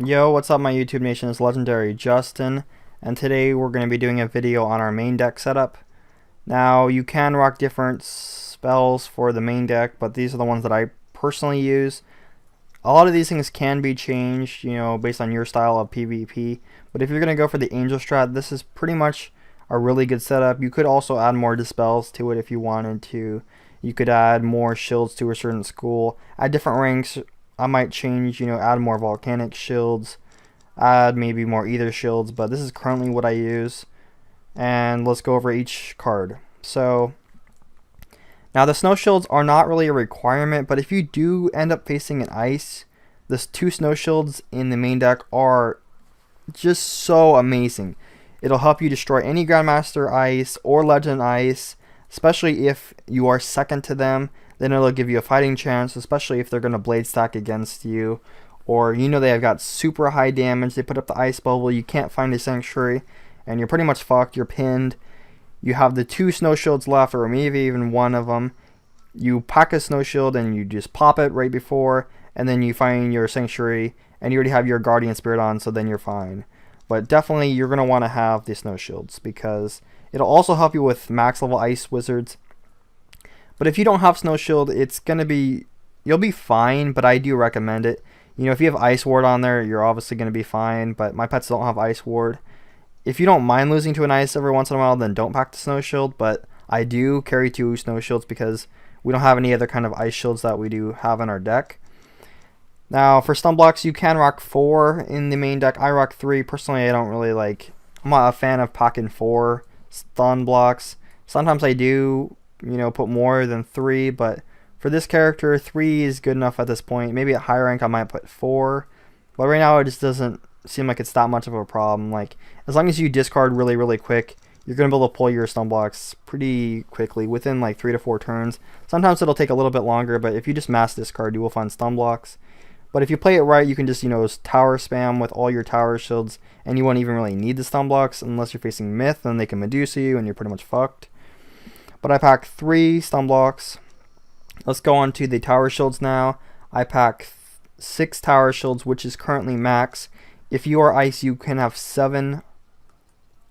Yo, what's up my YouTube nation? It's Legendary Justin, and today we're going to be doing a video on our main deck setup. Now, you can rock different spells for the main deck, but these are the ones that I personally use. A lot of these things can be changed, based on your style of PvP, but if you're going to go for the Angel strat, this is pretty much a really good setup. You could also add more dispels to it if you wanted to. You could add more shields to a certain school. At different ranks, I might change, add more volcanic shields, add maybe more ether shields, but this is currently what I use. And let's go over each card. So, now the snow shields are not really a requirement, but if you do end up facing an ice, the two snow shields in the main deck are just so amazing. It'll help you destroy any Grandmaster ice or Legend ice, especially if you are second to them. Then it'll give you a fighting chance, especially if they're going to blade stack against you, or they have got super high damage. They put up the ice bubble, you can't find a sanctuary, and you're pretty much fucked. You're pinned. You have the two snow shields left, or maybe even one of them. You pack a snow shield and you just pop it right before, and then you find your sanctuary, and you already have your guardian spirit on, so then you're fine. But definitely you're going to want to have the snow shields because it'll also help you with max level ice wizards. But if you don't have snow shield, you'll be fine, but I do recommend it. If you have ice ward on there, you're obviously going to be fine, but my pets don't have ice ward. If you don't mind losing to an ice every once in a while, then don't pack the snow shield, but I do carry 2 snow shields because we don't have any other kind of ice shields that we do have in our deck. Now, for stun blocks, you can rock 4 in the main deck. I rock 3. Personally, I'm not a fan of packing 4 stun blocks. Sometimes I do, put more than 3, but for this character, 3 is good enough at this point. Maybe at higher rank I might put 4, but right now it just doesn't seem like it's that much of a problem. Like, as long as you discard really quick, you're going to be able to pull your stun blocks pretty quickly within like 3 to 4 turns. Sometimes it'll take a little bit longer, but if you just mass discard, you will find stun blocks. But if you play it right, you can just, tower spam with all your tower shields, and you won't even really need the stun blocks unless you're facing Myth, then they can Medusa you, and you're pretty much fucked. But I pack 3 stun blocks. Let's go on to the tower shields now. I pack 6 tower shields, which is currently max. If you are ice, you can have 7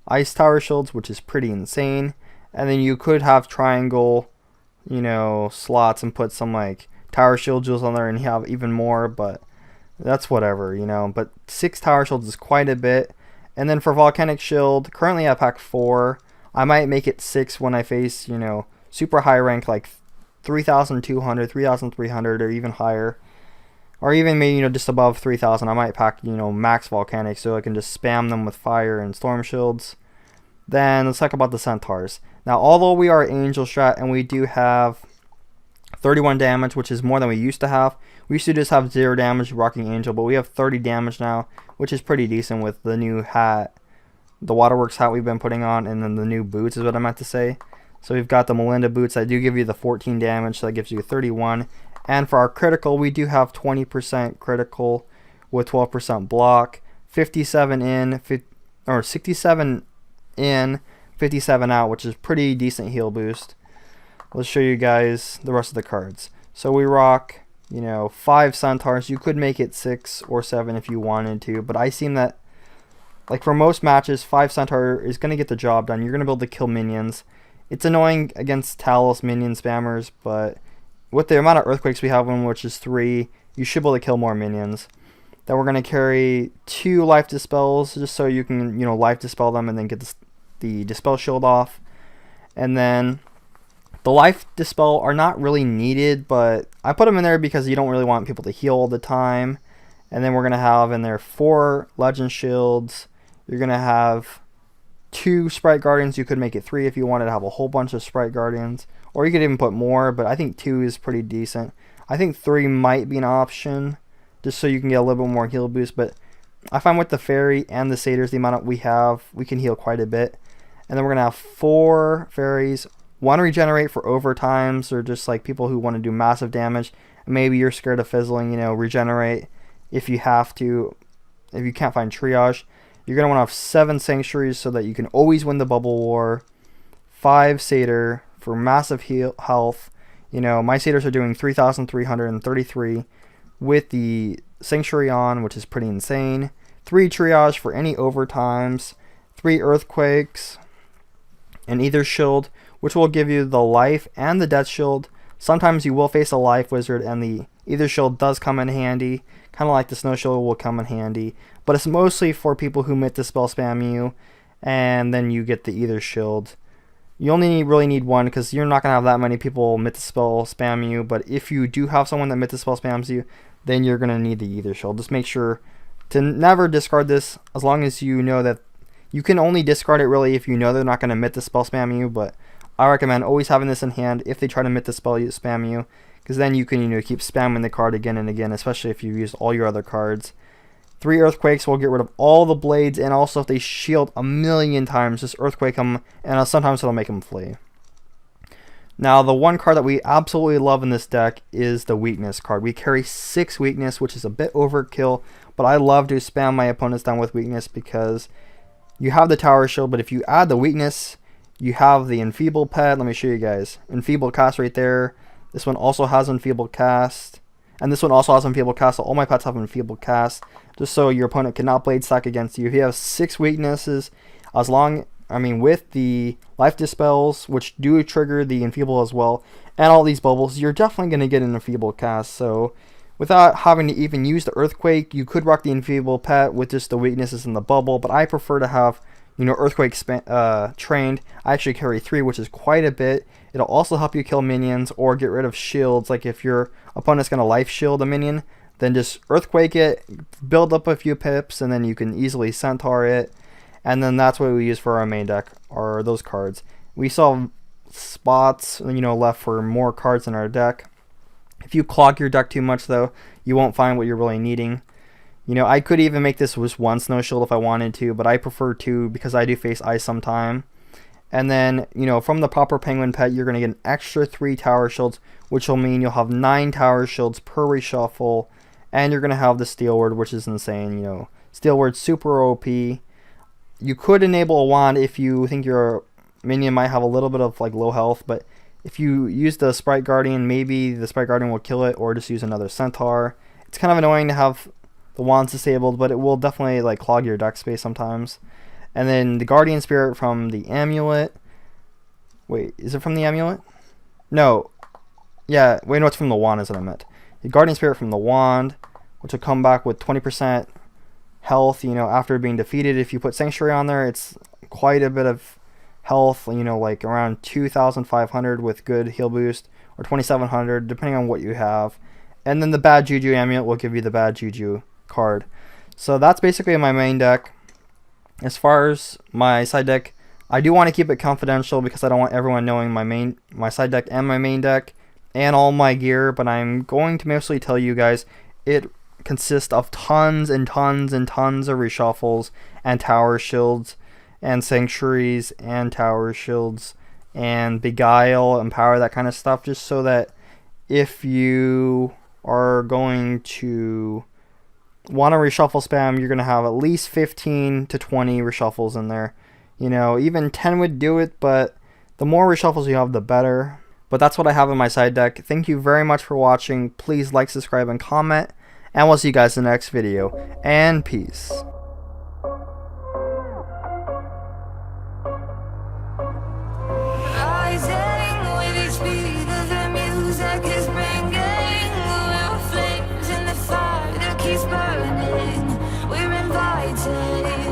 ice tower shields, which is pretty insane. And then you could have triangle, slots and put some like tower shield jewels on there and have even more, but that's whatever, But 6 tower shields is quite a bit. And then for volcanic shield, currently I pack 4. I might make it 6 when I face, super high rank like 3,200, 3,300, or even higher. Or even maybe, just above 3,000. I might pack, max volcanic so I can just spam them with fire and storm shields. Then let's talk about the centaurs. Now, although we are angel strat and we do have 31 damage, which is more than we used to have. We used to just have 0 damage rocking angel, but we have 30 damage now, which is pretty decent with the new hat, the waterworks hat we've been putting on, and then the new boots is what I meant to say. So we've got the Melinda boots that do give you the 14 damage, so that gives you 31. And for our critical, we do have 20% critical with 12% block, 57 in, or 67 in, 57 out, which is pretty decent heal boost. Let's show you guys the rest of the cards. So we rock, 5 centaurs. You could make it 6 or 7 if you wanted to, but I seen that, like for most matches, 5 centaur is going to get the job done. You're going to be able to kill minions. It's annoying against Talos minion spammers, but with the amount of earthquakes we have on, which is 3, you should be able to kill more minions. Then we're going to carry 2 life dispels, just so you can, life dispel them and then get the dispel shield off. And then the life dispel are not really needed, but I put them in there because you don't really want people to heal all the time. And then we're going to have in there 4 legend shields. You're going to have 2 sprite guardians. You could make it 3 if you wanted to have a whole bunch of sprite guardians, or you could even put more, but I think 2 is pretty decent. I think 3 might be an option just so you can get a little bit more heal boost, but I find with the fairy and the satyrs, the amount we have, we can heal quite a bit. And then we're going to have 4 fairies, 1 regenerate for overtimes, or just like people who want to do massive damage. Maybe you're scared of fizzling, regenerate if you have to, if you can't find triage. You're going to want to have 7 sanctuaries so that you can always win the bubble war. 5 satyr for massive health. My satyrs are doing 3,333 with the Sanctuary on, which is pretty insane. 3 Triage for any overtimes. 3 Earthquakes. An Ether Shield, which will give you the life and the death shield. Sometimes you will face a life wizard and the Ether Shield does come in handy. Kind of like the Snow Shield will come in handy. But it's mostly for people who Myth Dispel spam you. And then you get the Ether Shield. You only really need one because you're not going to have that many people Myth Dispel spam you. But if you do have someone that Myth Dispel spams you, then you're going to need the Ether Shield. Just make sure to never discard this as long as you know that you can only discard it really if you know they're not going to Myth Dispel spam you. But I recommend always having this in hand if they try to Myth Dispel spam you, because then you can keep spamming the card again and again, especially if you use all your other cards. 3 Earthquakes will get rid of all the blades, and also if they shield a million times, just Earthquake them, and sometimes it'll make them flee. Now, the one card that we absolutely love in this deck is the Weakness card. We carry 6 Weakness, which is a bit overkill, but I love to spam my opponents down with Weakness because you have the Tower Shield, but if you add the Weakness, you have the Enfeeble Pet. Let me show you guys. Enfeeble Cast right there. This one also has Enfeeble Cast. And this one also has Enfeeble Cast, so all my pets have Enfeeble Cast, just so your opponent cannot Blade Stack against you. If you have 6 weaknesses, with the Life Dispels, which do trigger the Enfeeble as well, and all these bubbles, you're definitely going to get an Enfeeble Cast. So without having to even use the Earthquake, you could rock the Enfeeble Pet with just the weaknesses in the bubble, but I prefer to have Earthquake trained. I actually carry 3, which is quite a bit. It'll also help you kill minions or get rid of shields. Like if your opponent's going to life shield a minion, then just Earthquake it, build up a few pips, and then you can easily Centaur it. And then that's what we use for our main deck, are those cards. We still have spots left for more cards in our deck. If you clog your deck too much though, you won't find what you're really needing. I could even make this with 1 Snow Shield if I wanted to, but I prefer 2 because I do face ice sometime. And then, from the Proper Penguin Pet, you're going to get an extra 3 Tower Shields, which will mean you'll have 9 Tower Shields per reshuffle. And you're going to have the Steel Word, which is insane. Steel Word's super OP. You could enable a wand if you think your minion might have a little bit of low health, but if you use the Sprite Guardian, maybe the Sprite Guardian will kill it, or just use another Centaur. It's kind of annoying to have the wands disabled, but it will definitely clog your deck space sometimes. And then the Guardian Spirit from the Amulet. Wait, is it from the Amulet? No. Yeah, wait, no, it's from the wand is what I meant. The Guardian Spirit from the wand, which will come back with 20% health, after being defeated. If you put Sanctuary on there, it's quite a bit of health, like around 2,500 with good heal boost, or 2,700, depending on what you have. And then the Bad Juju Amulet will give you the Bad Juju card. So that's basically my main deck. As far as my side deck, I do want to keep it confidential because I don't want everyone knowing my side deck and my main deck and all my gear, but I'm going to mostly tell you guys it consists of tons and tons and tons of reshuffles and Tower Shields and Sanctuaries and Tower Shields and Beguile, Empower, that kind of stuff, just so that if you are going to want to reshuffle spam, you're going to have at least 15 to 20 reshuffles in there. Even 10 would do it, but the more reshuffles you have, the better. But that's what I have in my side deck. Thank you very much for watching. Please like, subscribe, and comment. And we'll see you guys in the next video. And peace.